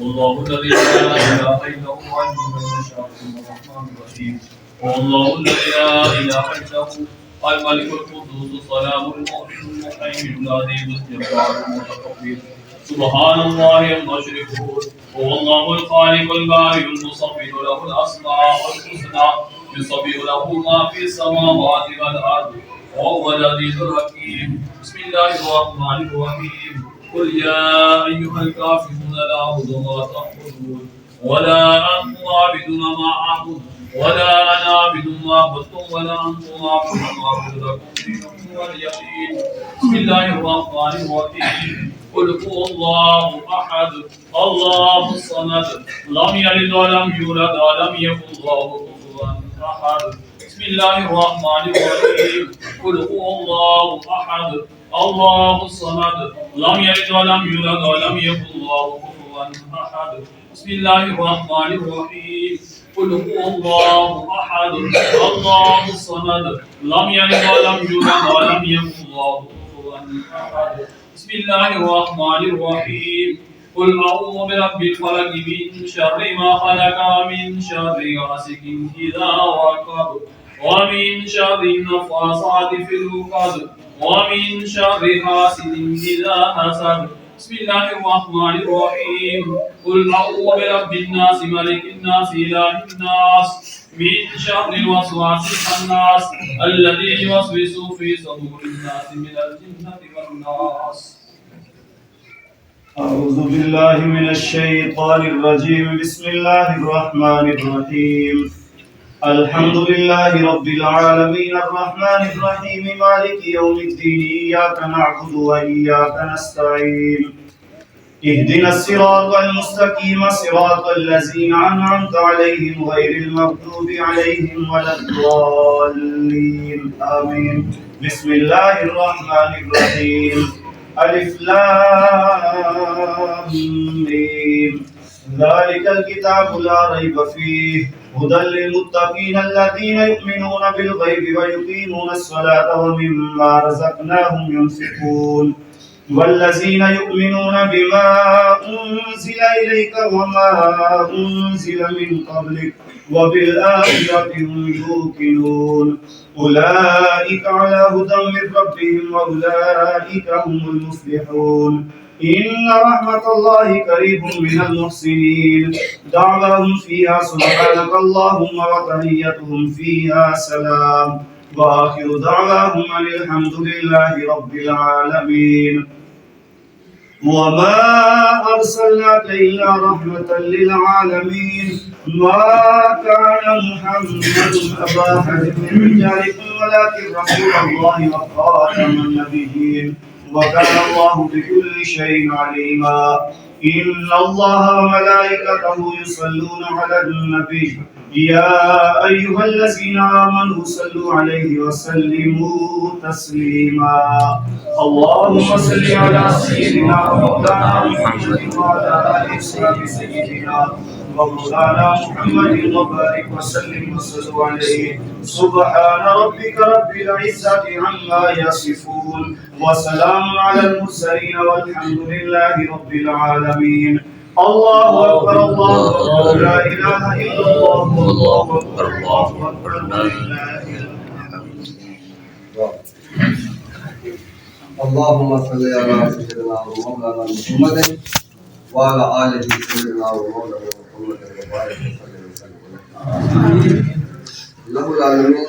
والله الذي لا اله الا هو المؤمن الشافي الرحمن الرحيم. والله الذي لا اله الا هو الملك القدوس السلام المؤمن المهيمن العزيز الجبار المتكبر. سبحان الله عما يشركون. هو الله الخالق البارئ المصور له الاسماء الحسنى يسبح له ما في السماوات والارض وهو العزيز الحكيم. بسم الله الرحمن الرحيم. قل يا أيها الكافرون لا أعبد ما تعبدون ولا أنتم عابدون ما أعبد ولا أنا عابد ما عبدتم ولا أنتم عابدون ما أعبد لكم دينكم ولي دين. بسم الله الرحمن الرحيم. قل هو الله أحد الله الصمد لم يلد ولم يولد ولم يكن له كفوا أحد. بسم الله الرحمن الرحيم. قل هو الله أحد الله الصمد لم يلد ولم يولد ولم يكن له كفوا احد. بسم الله الرحمن الرحيم. قل هو الله احد الله الصمد لم يلد ولم يولد ولم يكن له كفوا احد. بسم الله الرحمن الرحيم. قل اعوذ برب الفلق من شر ما خلق ومن شر غاسق اذا وقب ومن شر النفاثات في العقد ومن شر حاسد إذا حسد. بسم الله الرحمن الرحيم. قل أعوذ برب الناس ملك الناس إله الناس من شر الوسواس الخناس الذي يوسوس في صدور الناس من الجنة والناس. أعوذ بالله من الشيطان الرجيم. بسم الله الرحمن الرحيم. الحمد لله رب العالمين الرحمن الرحيم مالك يوم الدين إياك نعبد وإياك نستعين اهدنا الصراط المستقيم صراط الذين أنعمت عليهم غير المغضوب عليهم ولا الضالين آمين. بسم الله الرحمن الرحيم. ألف لام ميم ذلك الكتاب لا ريب فيه هدى للمتقين الذين يؤمنون بالغيب ويقيمون الصلاة ومما رزقناهم ينفقون والذين يؤمنون بما أنزل إليك وما أنزل من قبلك وبالآخرة هم يوقنون أولئك على هدى من ربهم وأولئك هم المفلحون. إن رحمة الله قريب من المحسنين. دعواهم فيها سبحانك اللهم وتحيتهم فيها سلام وآخر دعواهم أن الحمد لله رب العالمين. وما أرسلناك إلا رحمة للعالمين. ما كان محمد أبا أحد من رجالكم ولكن رسول الله وخاتم النبيين وكان الله بكل شيء عليما. إن الله وملائكته يصلون على النبي يا أيها الذين آمنوا صلوا عليه وسلموا تسليما. اللهم صل على سيدنا ومولانا محمد وعلى آل سيدنا ومولانا محمد وبارك وسلم وصلوا عليه. سبحان ربك رب العزة عما يصفون وسلام على المرسلين والحمد لله رب العالمين. الله أكبر الله أكبر لا إله إلا الله والله أكبر الله أكبر ولله الحمد. اللهم صل على سيدنا ومولانا محمد وعلى آله سيدنا ومولانا محمد وبارك وسلم له العالمين.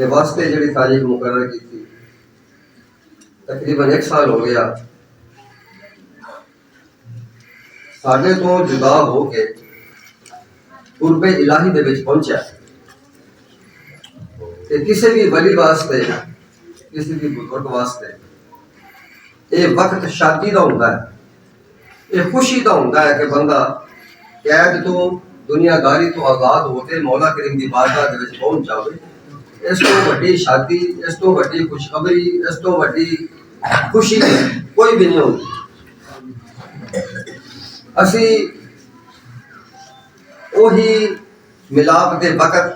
کے واسطے جڑی تاریخ مقرر کی تھی تقریباً 1 سال ہو گیا ساڈے تو جدا ہو کے قرب الہی دے وچ پہنچا کہ کسی بھی ولی واسطے کسی بھی بزرگ واسطے یہ وقت شادی دا ہوندا ہے، یہ خوشی دا ہوندا ہے کہ بندہ قید تو دنیا داری تو آزاد ہوتے مولا کریم دی بارگاہ دے وچ پہنچ جاوے۔ اس تو وڈی شادی، اس تو وڈی خوشخبری، اس تو وڈی خوشی کوئی بھی نہیں ہوتی۔ اسی وہی ملاپ دے وقت،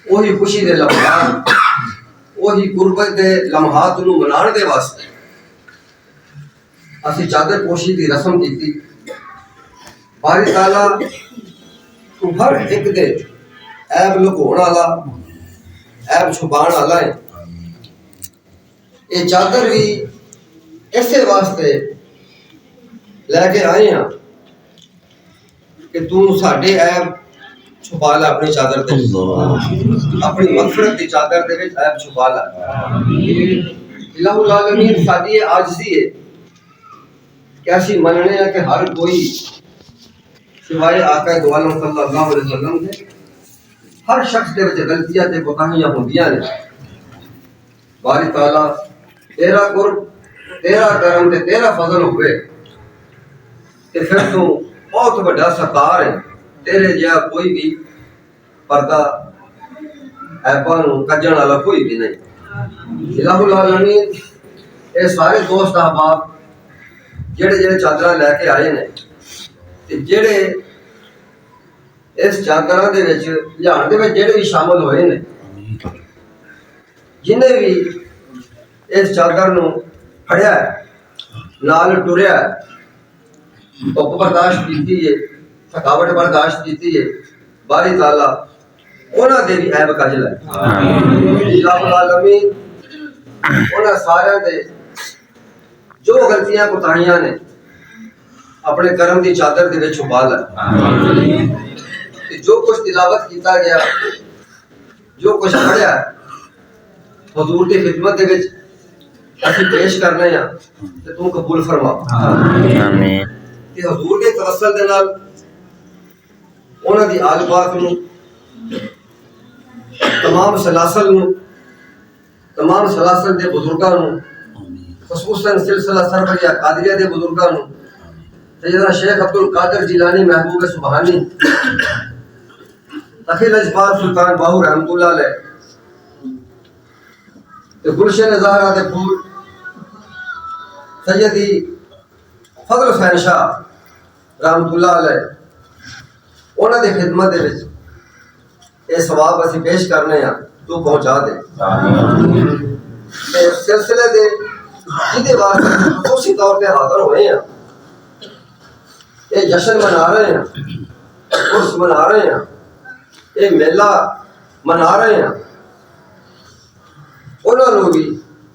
وہی خوشی دے لمحات، وہی قربت دے لمحات نو منان دے واسطے اسی چادر پوشی دی رسم کیتی۔ باری تعالیٰ ہر ایک دے عیب لکون والا، عیب چھپان والا ہے۔ یہ چادر بھی ایسے واسطے لے کے آئے ہیں کہ تو ساڈے عیب چھپا لے اپنی چادر دے، اپنی مغفرت دی چادر دے وچ عیب چھپا لے۔ الہ العالمین ساڈی یہ عاجزی ہے کہ اسی مننے ہیں کہ ہر کوئی سوائے آقا دو عالم صلی اللہ علیہ وسلم دے ہر شخص دے وچ غلطیاں تے کوتاہیاں ہوندیاں نے۔ باری تعالیٰ تیرا قرب، تیرا کرم تے تیرا فضل ہوئے تے پھر تو بہت بڑا ستار ہے، تیرے جہا کوئی بھی پردہ عیباں نوں کجن والا کوئی بھی نہیں۔ الہ العالمین اے سارے دوست احباب جڑے جڑے چادراں لے کے آئے نے تے جڑے اس چادراں دے وچ لہان دے وچ جڑے بھی شامل ہوئے نے، جنہیں بھی اس چادر نو پھڑیا ہے، نال ٹریا ہے، دھوپ برداشت کیتی ہے، تھکاوٹ برداشت کیتی ہے، باری تعالیٰ انہاں دے بھی عیب کج لے۔ الہ العالمین انہاں سارے دے جو غلطیاں کوتاہیاں نے اپنے کرم دی چادر دے وچ چھپا لے۔ جو کچھ تلاوت کیتا گیا، جو کچھ پڑھیا حضور دی خدمت دے وچ اسی پیش کرنے ہیں تے تو قبول فرما آمین۔ کہ حضور دے توسل دے نال انہاں دی آل پاک نو، تمام سلاسل نو، تمام سلاسل دے بزرگاں نو، خصوصاً سلسلہ سربریہ قادریہ دے بزرگاں نو، سیدنا شیخ عبدالقادر جیلانی محبوب سبحانی، تقی لجپال سلطان باہو رحمت اللہ علیہ، گلشن زہرا دے پھول سیدی فضل حسین شاہ رحمت اللہ علیہ، انہاں دی خدمت دے وچ اے ثواب اسی پیش کرنے ہیں، تو پہنچا دے۔ تے سلسلے دے جدے واسطے خصوصی طور پہ حاضر ہوئے ہیں، یہ جشن منا رہے ہیں، عرس منا رہے ہیں، یہ میلہ منا رہے ہیں، انہوں نے بھی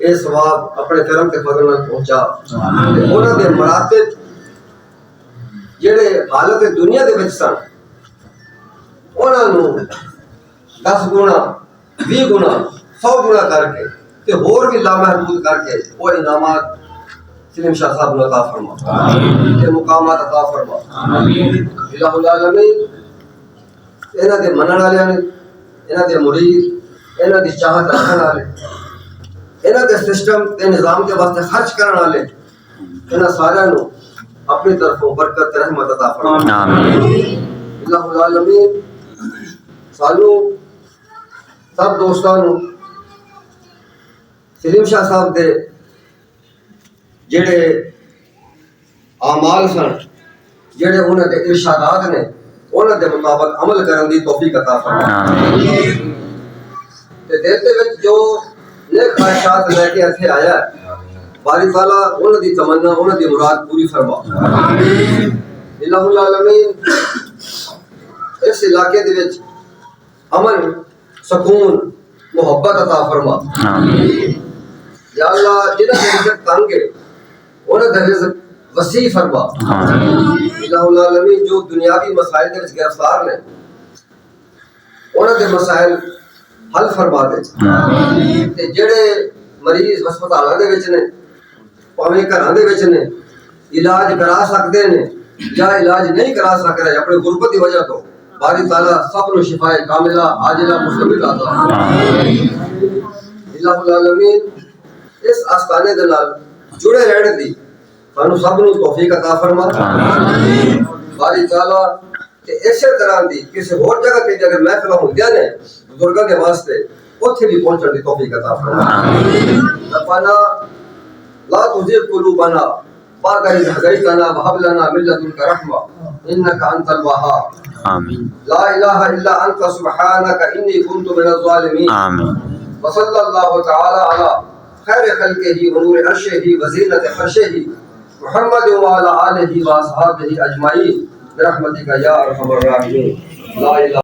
یہ ثواب اپنے کرم کے فضل میں پہنچا۔ انہوں نے مراتب جڑے حالت دنیا دے وچ سن، انہوں نے 10 گنا 20 گنا 100 گنا کر کے تے ہور بھی لامحدود کر کے وہ انعامات سلیم شاہ صاحب نے عطا فرما، یہ مقامات عطا فرما۔ الہ العالمین انہاں دے منن والے نے، انہاں دے مرید، انہاں دی چاہت رکھن والے، انہاں دے سسٹم تے نظام کے واسطے خرچ کرن والے، انہاں سارے نو اپنی طرفوں برکت رحمت عطا فرما۔ الہ العالمین سانو سب دوستاں نو سلیم شاہ صاحب دے جڑے اعمال سن، جڑے انہاں دے ارشادات نے، انہاں دے مطابق عمل کرن دی توفیق عطا فرما۔ تے دل دے وچ جو نیک خواہشات لے کے اتھے آیا ہے، باری تعالیٰ انہاں دی تمنا، انہاں دی مراد پوری فرما۔ الہ العالمین اس علاقے دے وچ امن، سکون، محبت عطا فرما۔ یا اللہ جنہاں دے رزق تنگ ہے انہاں دے رزق وسیع فرما۔ الہ العالمین جو دنیاوی مسائل دے وچ گرفتار نے، انہاں دے مسائل حل فرما دے تے جڑے مریض ہسپتالاں دے وچ نے پاویں گھراں دے وچ نے علاج کرا سکدے نے یا علاج نہیں کرا سک رہے اپنے غربت کی وجہ تو باری تعالیٰ سب نو شفا کاملہ عاجلہ مستمر عطا اللہ العالمین اس آستانے دے نال جڑے رہنے دی سانو سب نو توفیق عطا فرما باری تعالیٰ کہ اسی طرح دی کسی اور جگہ تے اگر محفل ہوندیاں نے بزرگاں دے واسطے اوتھے بھی پہنچن دی توفیق عطا فرما ربنا لا تزغ قلوبنا بعد إذ هديتنا وهب لنا من لدنك رحمة إنك أنت الوهاب آمين لا إله إلا أنت سبحانك إني كنت من الظالمين آمين وصلى الله تعالى على خير خلقه ونور عرشه وزينة فرشه محمد وعلى آله وأصحابه أجمعين برحمتك يا أرحم الراحمين لا إله